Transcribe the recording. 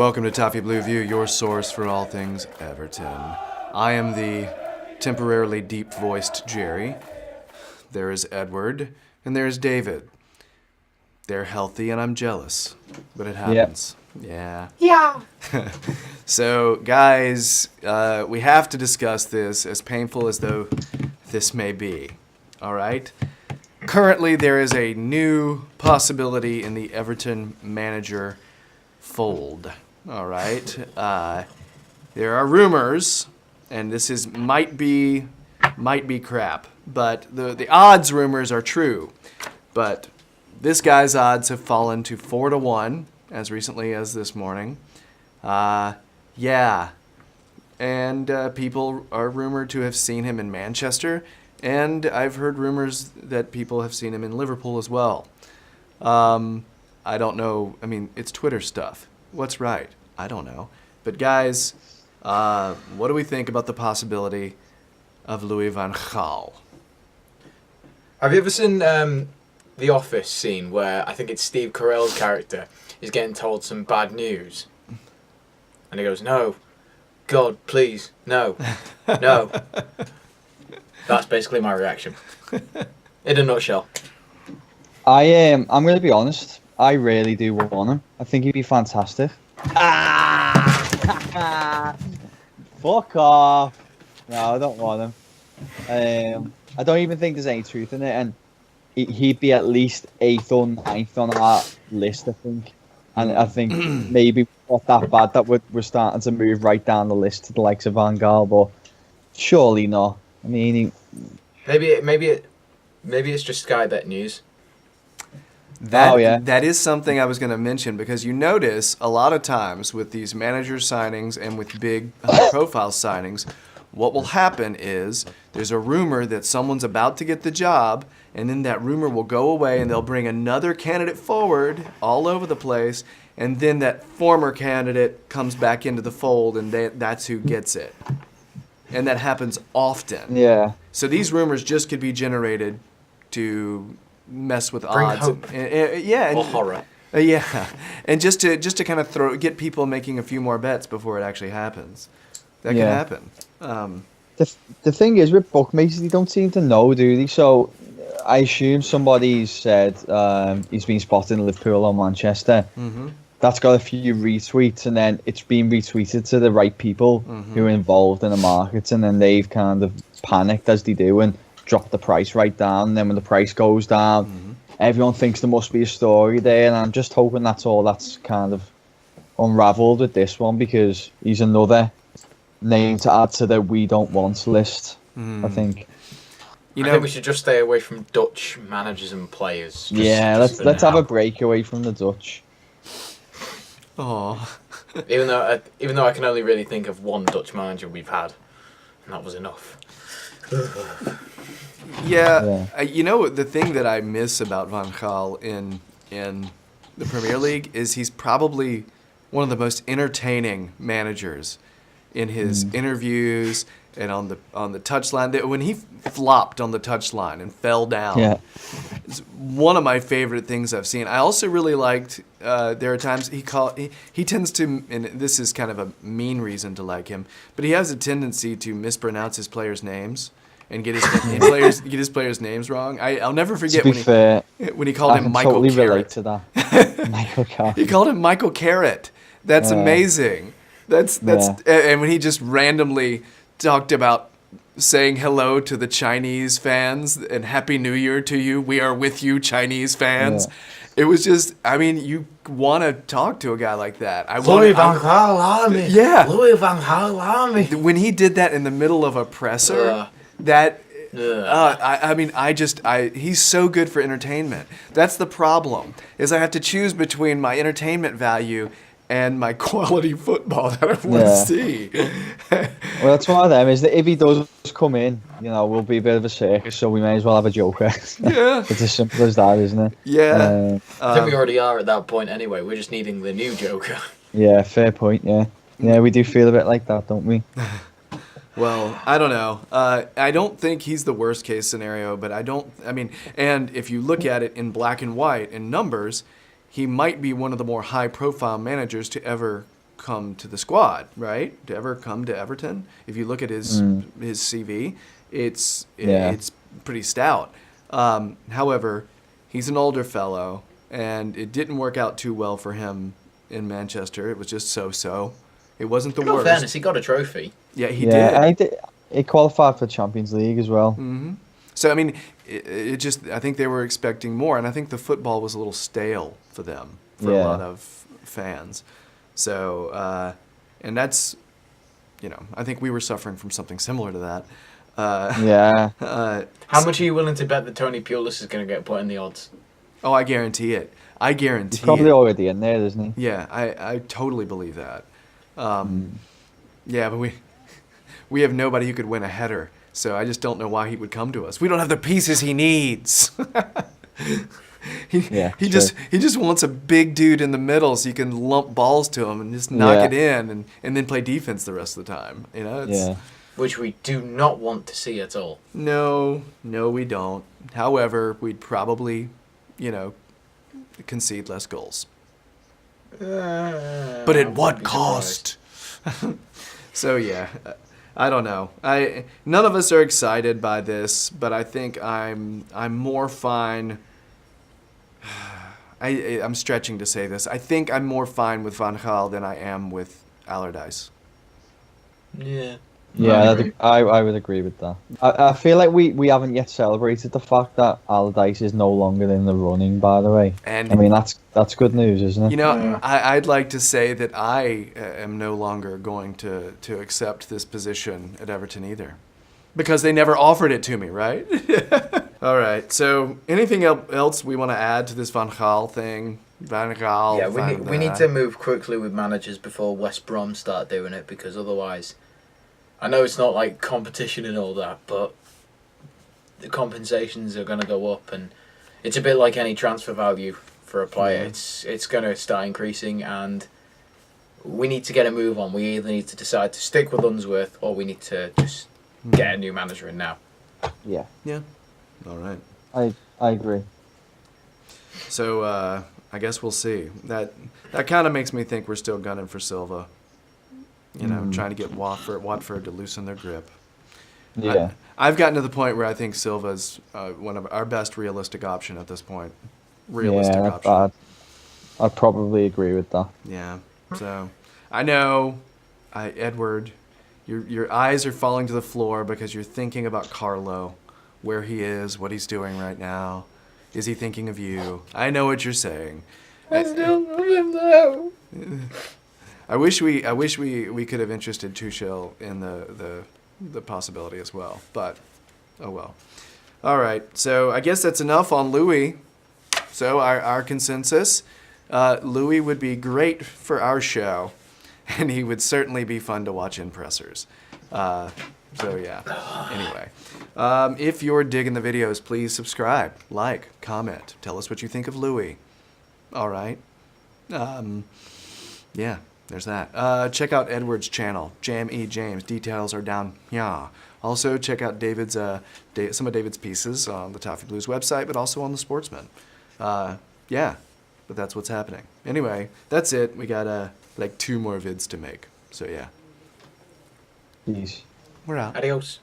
Welcome to Toffee Blue View, your source for all things Everton. I am the temporarily deep-voiced Gerry. There is Edward, and there is David. They're healthy, and I'm jealous, but it happens. Yeah. So, guys, we have to discuss this, as painful as though this may be. All right? Currently, there is a new possibility in the Everton manager fold. All right? There are rumors, and this might be crap, but the odds rumors are true. But this guy's odds have fallen to 4-1 as recently as this morning. Yeah. And people are rumored to have seen him in Manchester, and I've heard rumors that people have seen him in Liverpool as well. I don't know. I mean, it's Twitter stuff. What's right? I don't know. But guys, what do we think about the possibility of Louis van Gaal? Have you ever seen the Office scene where I think it's Steve Carell's character is getting told some bad news? And he goes, "No, God, please, no, no." That's basically my reaction. In a nutshell. I'm going to be honest. I really do want him. I think he'd be fantastic. Fuck off. No, I don't want him. I don't even think there's any truth in it. And he'd be at least 8th or 9th on our list, I think. And I think maybe not that bad that we're starting to move right down the list to the likes of Van Gaal, but surely not. I mean, maybe it's just Sky Bet news. That is something I was going to mention, because you notice a lot of times with these manager signings and with big high-profile signings, what will happen is there's a rumor that someone's about to get the job, and then that rumor will go away and they'll bring another candidate forward all over the place, and then that former candidate comes back into the fold, and that's who gets it. And that happens often. Yeah. So these rumors just could be generated to mess with Bring odds. hope. Or horror. Yeah. And just to kind of get people making a few more bets before it actually happens. That can happen. The thing is, with bookmakers, they don't seem to know, do they? So I assume somebody's said he's been spotted in Liverpool or Manchester. Mm-hmm. That's got a few retweets, and then it's been retweeted to the right people who are involved in the markets, and then they've kind of panicked as they do and dropped the price right down. And then when the price goes down, everyone thinks there must be a story there, and I'm just hoping that's kind of unravelled with this one, because he's another name to add to the we don't want list. I think. I think we should just stay away from Dutch managers and players. Let's have a break away from the Dutch. Oh. even though I can only really think of one Dutch manager we've had, and that was enough. The thing that I miss about Van Gaal in the Premier League is he's probably one of the most entertaining managers in his interviews and on the touchline. When he flopped on the touchline and fell down, it's one of my favorite things I've seen. I also really liked. There are times he tends to, and this is kind of a mean reason to like him, but he has a tendency to mispronounce his players' names and get his players' names wrong. I'll never forget when he called him Michael totally Carrot. Relate to that. Michael Carrot. He called him Michael Carrot. That's amazing. That's and when he just randomly talked about saying hello to the Chinese fans and Happy New Year to you. We are with you, Chinese fans. Yeah. It was just, I mean, you want to talk to a guy like that. Louis van Gaal Army. Yeah. Louis van Gaal Army. When he did that in the middle of a presser, he's so good for entertainment. That's the problem, is I have to choose between my entertainment value and my quality football that I want to see. Well, that's one of them, is that if he does come in, we'll be a bit of a circus, so we may as well have a joker. Yeah. It's as simple as that, isn't it? Yeah. I think we already are at that point anyway. We're just needing the new joker. Yeah, fair point, yeah. Yeah, we do feel a bit like that, don't we? Well, I don't know. I don't think he's the worst case scenario, but and if you look at it in black and white in numbers, he might be one of the more high-profile managers to ever come to the squad, right? To ever come to Everton. If you look at his CV, it's pretty stout. However, he's an older fellow, and it didn't work out too well for him in Manchester. It was just so. It wasn't the In worst. fairness, he got a trophy. Yeah, he did. He qualified for the Champions League as well. Mm-hmm. So, I mean, it just, I think they were expecting more, and I think the football was a little stale for them, for a lot of fans. So, and that's, I think we were suffering from something similar to that. How much are you willing to bet that Tony Pulis is going to get put in the odds? Oh, I guarantee it. He's probably already in there, isn't he? Yeah, I totally believe that. Yeah, but we have nobody who could win a header, so I just don't know why he would come to us. We don't have the pieces he needs. He just wants a big dude in the middle so you can lump balls to him and just knock it in and then play defense the rest of the time. Which we do not want to see at all. No, we don't. However, we'd probably, concede less goals. But at what cost? So yeah, I don't know. None of us are excited by this, but I think I'm more fine. I'm stretching to say this. I think I'm more fine with Van Gaal than I am with Allardyce. Yeah. Yeah, I would agree with that. I feel like we haven't yet celebrated the fact that Allardyce is no longer in the running, by the way. And I mean, that's good news, isn't it? I'd like to say that I am no longer going to accept this position at Everton either. Because they never offered it to me, right? All right, so anything else we want to add to this Van Gaal thing? Van Gaal? Yeah, we need to move quickly with managers before West Brom start doing it, because otherwise... I know it's not like competition and all that, but the compensations are going to go up, and it's a bit like any transfer value for a player. It's going to start increasing, and we need to get a move on. We either need to decide to stick with Unsworth, or we need to just get a new manager in now. Yeah. Yeah. All right. I agree. So I guess we'll see. That kind of makes me think we're still gunning for Silva. Trying to get Watford to loosen their grip. Yeah. I've gotten to the point where I think Silva's one of our best realistic option at this point. Option. I'd probably agree with that. Yeah. So I know, Edward, your eyes are falling to the floor because you're thinking about Carlo, where he is, what he's doing right now. Is he thinking of you? I know what you're saying. I still love him though. I wish we could have interested Tuchel in the possibility as well, but oh well. All right, so I guess that's enough on Louis. So our consensus, Louis would be great for our show, and he would certainly be fun to watch in pressers. So yeah. Anyway, if you're digging the videos, please subscribe, like, comment, tell us what you think of Louis. All right. Yeah. There's that. Check out Edward's channel, Jam E. James. Details are down here. Also, check out David's some of David's pieces on the Toffee Blues website, but also on the Sportsman. Yeah, but that's what's happening. Anyway, that's it. We got like 2 more vids to make. So yeah. Peace. We're out. Adios.